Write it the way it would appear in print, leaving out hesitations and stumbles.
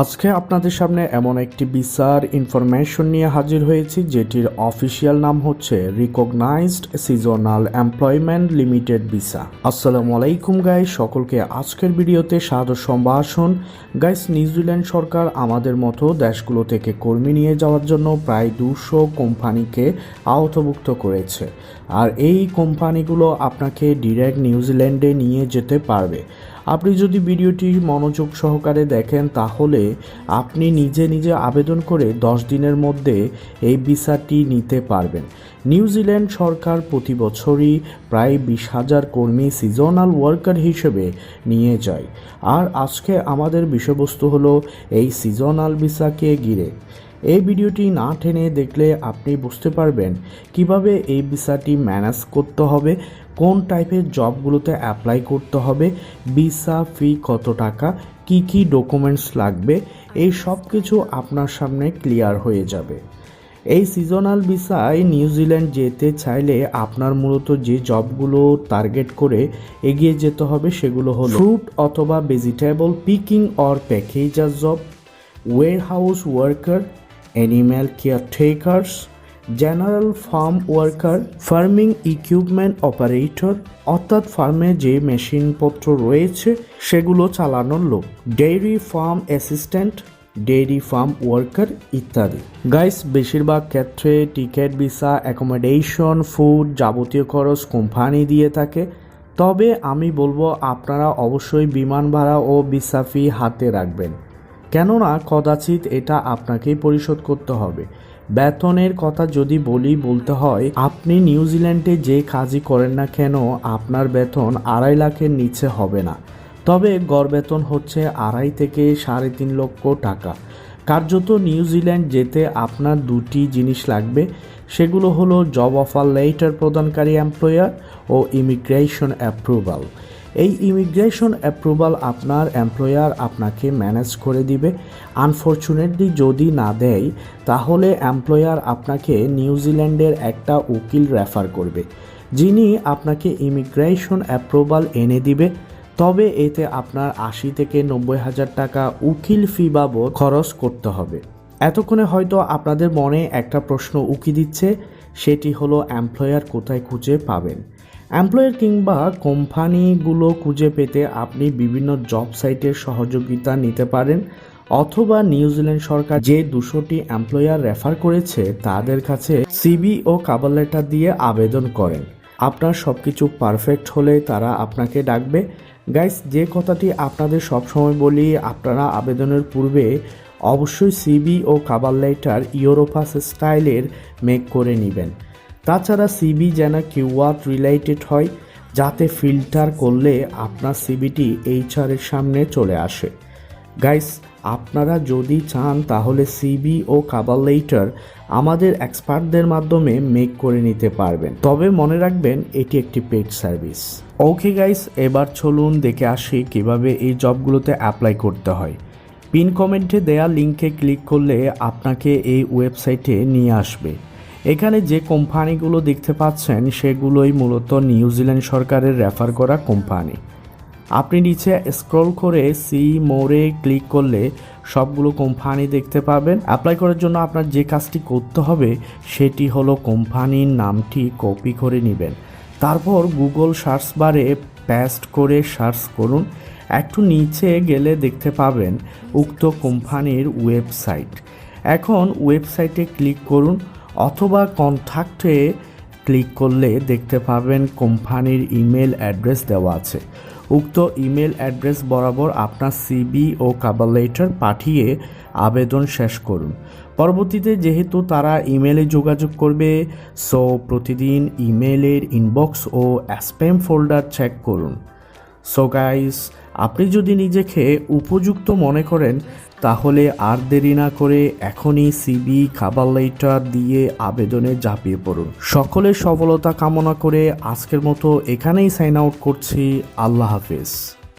আজকে আপনাদের সামনে এমন একটি ভিসার ইনফরমেশন নিয়ে হাজির হয়েছি যেটির অফিসিয়াল নাম হচ্ছে recognised seasonal employment limited visa. আসসালামু আলাইকুম গাইস, সকলকে আজকের ভিডিওতে সাদর সম্ভাষণ। গাইস, নিউজিল্যান্ড সরকার আমাদের মতো দেশগুলো থেকে কর্মী নিয়ে যাওয়ার জন্য প্রায় 200 কোম্পানিকে আওতাভুক্ত করেছে, আর এই কোম্পানিগুলো আপনাকে ডিরেক্ট নিউজিল্যান্ডে নিয়ে যেতে পারবে। আপনি যদি ভিডিওটি মনোযোগ সহকারে দেখেন তাহলে আপনি নিজে নিজে আবেদন করে 10 দিনের মধ্যে এই ভিসাটি নিতে পারবেন। নিউজিল্যান্ড সরকার প্রতি বছরই প্রায় 20,000 কর্মী সিজনাল ওয়ার্কার হিসেবে নিয়ে যায়, আর আজকে আমাদের বিষয়বস্তু হলো এই সিজনাল ভিসাকে ঘিরে। এই ভিডিওটি না টেনে দেখলে আপনি বুঝতে পারবেন কিভাবে এই ভিসাটি ম্যানেজ করতে হবে, কোন টাইপের জবগুলোতে অ্যাপ্লাই করতে হবে, ভিসা ফি কত টাকা, কি ডকুমেন্টস লাগবে, এই সব কিছু আপনার সামনে ক্লিয়ার হয়ে যাবে। এই সিজনাল ভিসায় নিউজিল্যান্ড যেতে চাইলে আপনার মূলত যে জবগুলো টার্গেট করে এগিয়ে যেতে হবে সেগুলো হলো ফ্রুট অথবা vegetable picking or packager job, warehouse worker, animal caretakers, general farm worker, farming equipment operator অর্থাৎ ফার্মে যে মেশিনপত্র রয়েছে সেগুলো চালানোর লোক, dairy farm assistant, dairy farm worker ইত্যাদি। গাইস, বেশিরভাগ ক্ষেত্রে টিকিট, ভিসা, অ্যাকোমোডেশন, ফুড যাবতীয় খরচ কোম্পানি দিয়ে থাকে, তবে আমি বলবো আপনারা অবশ্যই বিমান ভাড়া ও ভিসা ফি হাতে রাখবেন, কেননা কদাচিৎ এটা আপনাকেই পরিশোধ করতে হবে। বেতনের কথা যদি বলতে হয়, আপনি নিউজিল্যান্ডে যে কাজই করেন না কেন আপনার বেতন 2.5 লাখের নিচে হবে না, তবে গড় বেতন হচ্ছে 2.5 থেকে 3.5 লক্ষ টাকা। কার্যত নিউজিল্যান্ড যেতে আপনার 2টি জিনিস লাগবে, সেগুলো হলো জব অফার লেটার প্রদানকারী এমপ্লয়ার ও ইমিগ্রেশন অ্যাপ্রুভাল। এই ইমিগ্রেশন অ্যাপ্রুভাল আপনার এমপ্লয়ার আপনাকে ম্যানেজ করে দিবে। আনফরচুনেটলি যদি না দেয় তাহলে এমপ্লয়ার আপনাকে নিউজিল্যান্ডের একটা উকিল রেফার করবে, যিনি আপনাকে ইমিগ্রেশন অ্যাপ্রুভাল এনে দিবে। তবে এতে আপনার 80 থেকে 90,000 টাকা উকিল ফি বাবদ খরচ করতে হবে। এতক্ষণে হয়তো আপনাদের মনে একটা প্রশ্ন উকি দিচ্ছে, সেটি হলো এমপ্লয়ার কোথায় খুঁজে পাবেন। এমপ্লয়ার কিংবা কোম্পানিগুলো খুঁজে পেতে আপনি বিভিন্ন জব সাইটের সহযোগিতা নিতে পারেন, অথবা নিউজিল্যান্ড সরকার যে 200টি এমপ্লয়ার রেফার করেছে তাদের কাছে সিভি ও কভার লেটার দিয়ে আবেদন করেন। আপনার সব কিছু পারফেক্ট হলে তারা আপনাকে ডাকবে। গাইস, যে কথাটি আপনাদের সবসময় বলি, আপনারা আবেদনের পূর্বে অবশ্যই সিভি ও কভার লেটার ইউরোপাস স্টাইলের মেক করে নেবেন। তাছাড়া সিভি যেন কিওয়ার্ড রিলেটেড হয়, যাতে ফিল্টার করলে আপনার সিভিটি HR এর সামনে চলে আসে। গাইস, আপনারা যদি চান তাহলে সিভি ও কভার লেটার আমাদের এক্সপার্টদের মাধ্যমে মেক করে নিতে পারবেন, তবে মনে রাখবেন এটি একটি পেইড সার্ভিস। ওকে গাইস, এবার চলুন দেখে আসি কিভাবে এই জবগুলোতে অ্যাপ্লাই করতে হয়। পিন কমেন্টে দেয়া লিঙ্কে ক্লিক করলে আপনাকে এই ওয়েবসাইটে নিয়ে আসবে। এখানে যে কোম্পানিগুলো দেখতে পাচ্ছেন সেগুলোই মূলত নিউজিল্যান্ড সরকারের রেফার করা কোম্পানি। আপনি নিচে স্ক্রল করে সি মোরে ক্লিক করলে সবগুলো কোম্পানি দেখতে পাবেন। অ্যাপ্লাই করার জন্য আপনার যে কাজটি করতে হবে সেটি হলো কোম্পানির নামটি কপি করে নেবেন, তারপর গুগল সার্চ বারে পেস্ট করে সার্চ করুন। একটু নিচে গেলে দেখতে পাবেন উক্ত কোম্পানির ওয়েবসাইট। এখন ওয়েবসাইটে ক্লিক করুন অথবা কন্ট্যাক্টে ক্লিক করলে দেখতে পাবেন কোম্পানির ইমেল অ্যাড্রেস দেওয়া আছে। উক্ত ইমেল অ্যাড্রেস বরাবর আপনার সিভি ও কভার লেটার পাঠিয়ে আবেদন শেষ করুন। পরবর্তীতে যেহেতু তারা ইমেলে যোগাযোগ করবে, সো প্রতিদিন ইমেলের ইনবক্স ও স্প্যাম ফোল্ডার চেক করুন। সো গাইস, আপনি যদি নিজেকে উপযুক্ত মনে করেন তাহলে আর দেরি না করে এখনই সিভি কভার লেটার দিয়ে আবেদনে ঝাঁপিয়ে পড়ুন। সকলের সফলতা কামনা করে আজকের মতো এখানেই সাইন আউট করছি। আল্লাহ হাফেজ।